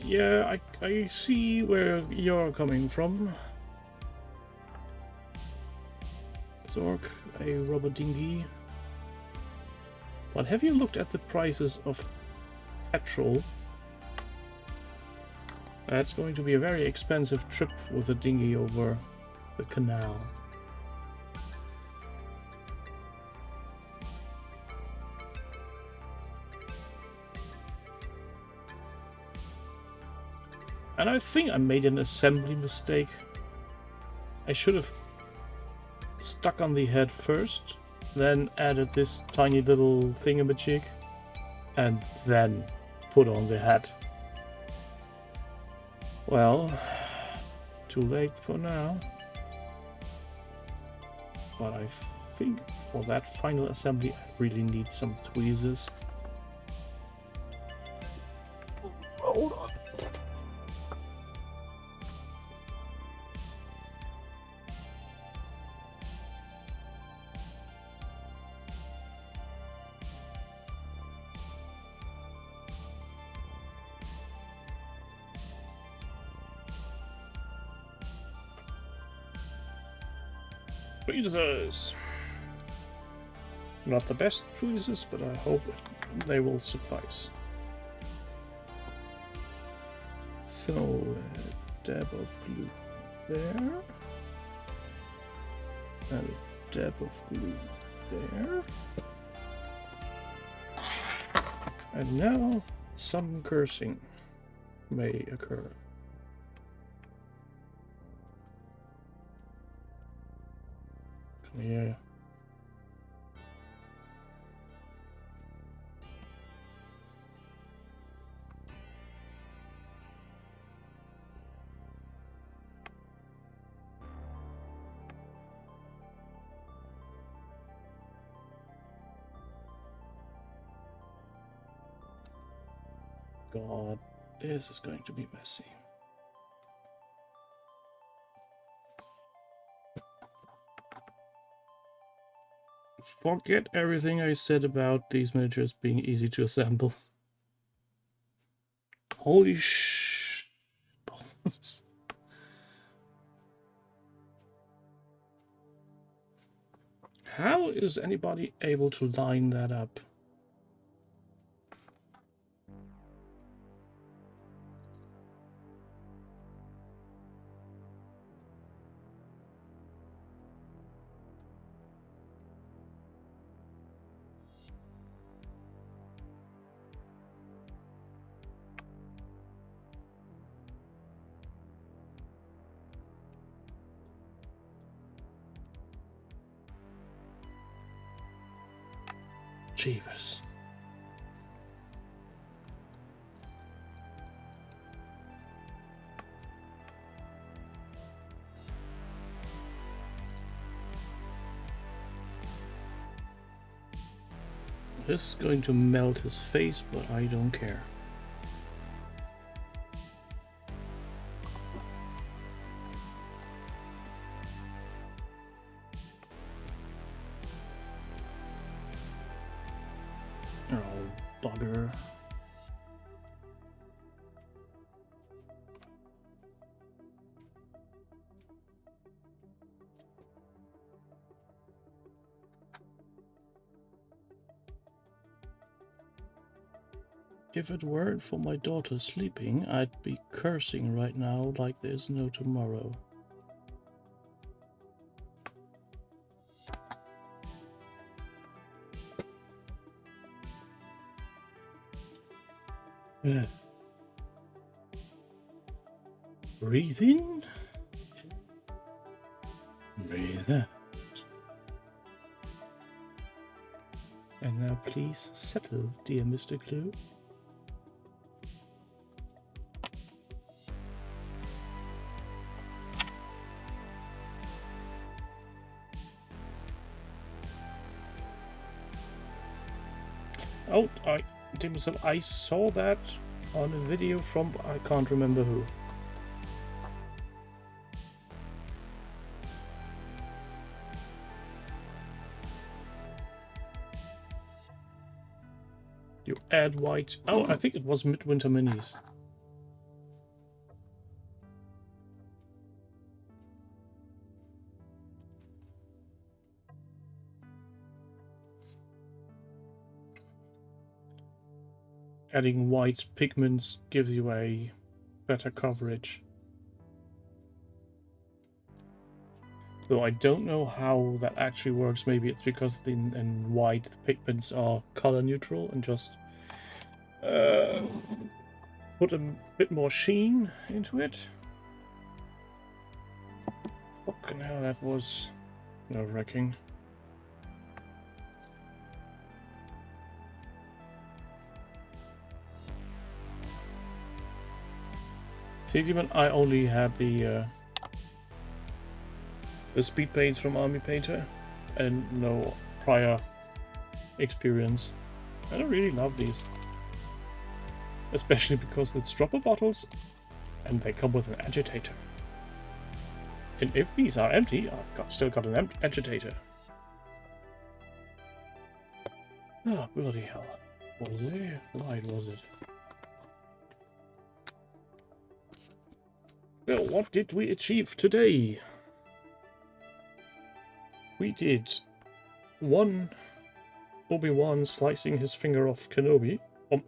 Yeah, I see where you're coming from. Zork, a rubber dinghy. But have you looked at the prices of petrol? That's going to be a very expensive trip with a dinghy over the canal. And I think I made an assembly mistake. I should have stuck on the head first, then added this tiny little thingamajig, and then put on the head. Well, too late for now. But I think for that final assembly I really need some tweezers. Hold on. Tweezers. Not the best tweezers, but I hope they will suffice. So, a dab of glue there. And a dab of glue there. And now, some cursing may occur. Yeah. God, this is going to be messy. Forget everything I said about these miniatures being easy to assemble. Holy sh... How is anybody able to line that up? Jeebus. This is going to melt his face, but I don't care. Oh, bugger. If it weren't for my daughter sleeping, I'd be cursing right now like there's no tomorrow. Yeah. Breathe in. Breathe out. And now please settle, dear Mr. Clue. Oh, I saw that on a video from I can't remember who. You add white. Oh, I think it was Midwinter Minis. adding white pigments gives you a better coverage. Though I don't know how that actually works. Maybe it's because in white the pigments are color neutral and just put a bit more sheen into it. Fucking hell, that was nerve-wracking. See, even I only had the speed paints from Army Painter and no prior experience. I don't really love these. Especially because it's dropper bottles and they come with an agitator. And if these are empty, I've still got an agitator. Oh, bloody hell. Was it? Light was it? So, what did we achieve today? We did one Obi-Wan slicing his finger off Kenobi.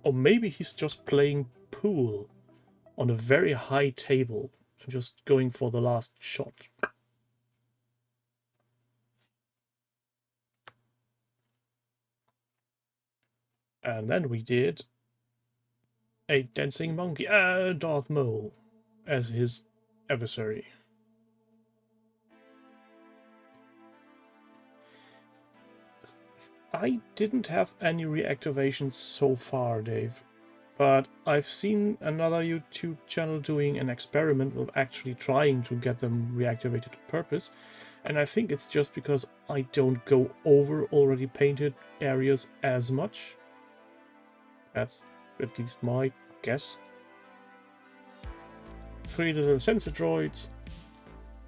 Or maybe he's just playing pool on a very high table and just going for the last shot. And then we did a dancing monkey, Darth Maul, as his adversary. I didn't have any reactivations so far, Dave, but I've seen another YouTube channel doing an experiment of actually trying to get them reactivated on purpose, and I think it's just because I don't go over already painted areas as much. That's at least my guess. 3 little sensor droids,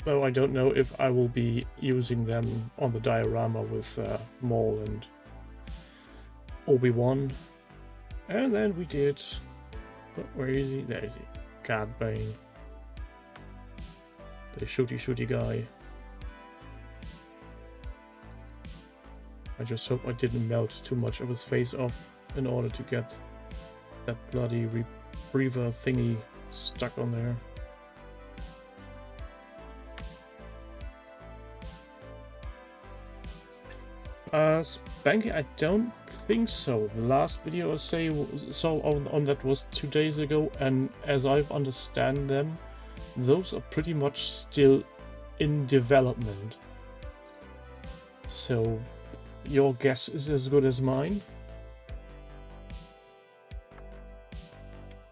though I don't know if I will be using them on the diorama with Maul and Obi-Wan. And then we did... Where is he? There is he. Cad Bane. The shooty guy. I just hope I didn't melt too much of his face off in order to get that bloody rebreather thingy stuck on there. Spanky, I don't think so. The last video I saw on that was 2 days ago, and as I understand them, those are pretty much still in development. So your guess is as good as mine.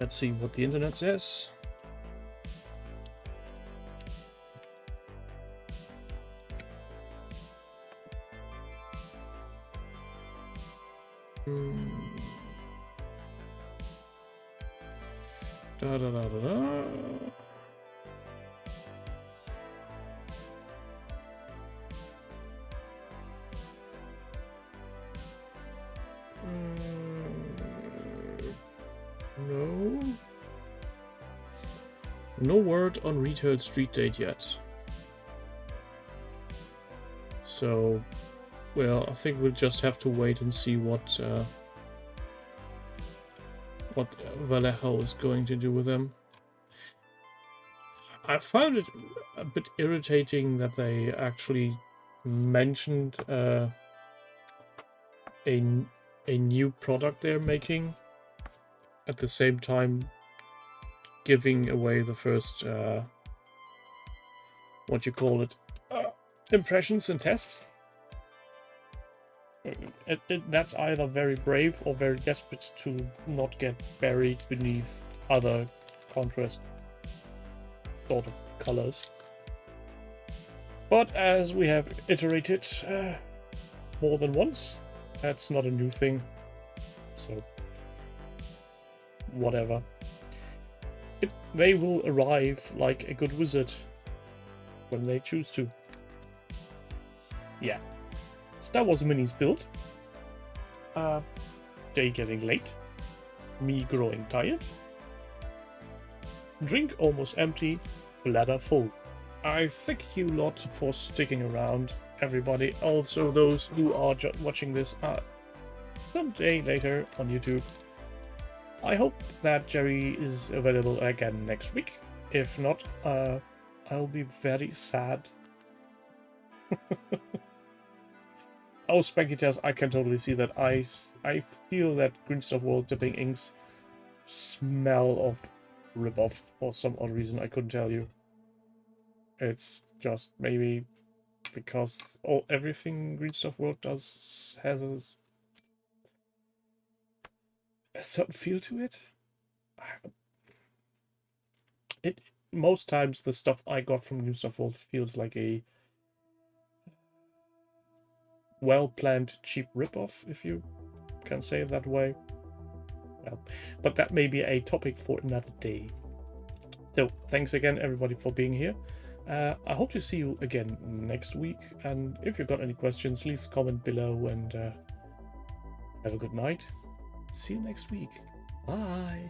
Let's see what the internet says. Da da da da da. No. No word on retail street date yet. So, well, I think we'll just have to wait and see what Vallejo is going to do with them. I found it a bit irritating that they actually mentioned a new product they're making at the same time giving away the first what you call it, impressions and tests. That's either very brave or very desperate to not get buried beneath other contrast sort of colors. But as we have iterated more than once, that's not a new thing. So, whatever. They will arrive like a good wizard when they choose to. Yeah. Star Wars minis built. Day getting late. Me growing tired. Drink almost empty. Bladder full. I thank you lot for sticking around, everybody. Also those who are watching this someday later on YouTube. I hope that Jerry is available again next week. If not, I'll be very sad. Oh, Spanky Test, I can totally see that. I feel that Green Stuff World dipping inks smell of ripoff for some odd reason. I couldn't tell you. It's just maybe because everything Green Stuff World does has a certain feel to it. Most times the stuff I got from Green Stuff World feels like a well-planned cheap ripoff, if you can say it that way. Well, but that may be a topic for another day. So thanks again everybody for being here. I hope to see you again next week, and if you've got any questions, leave a comment below, and have a good night. See you next week. Bye.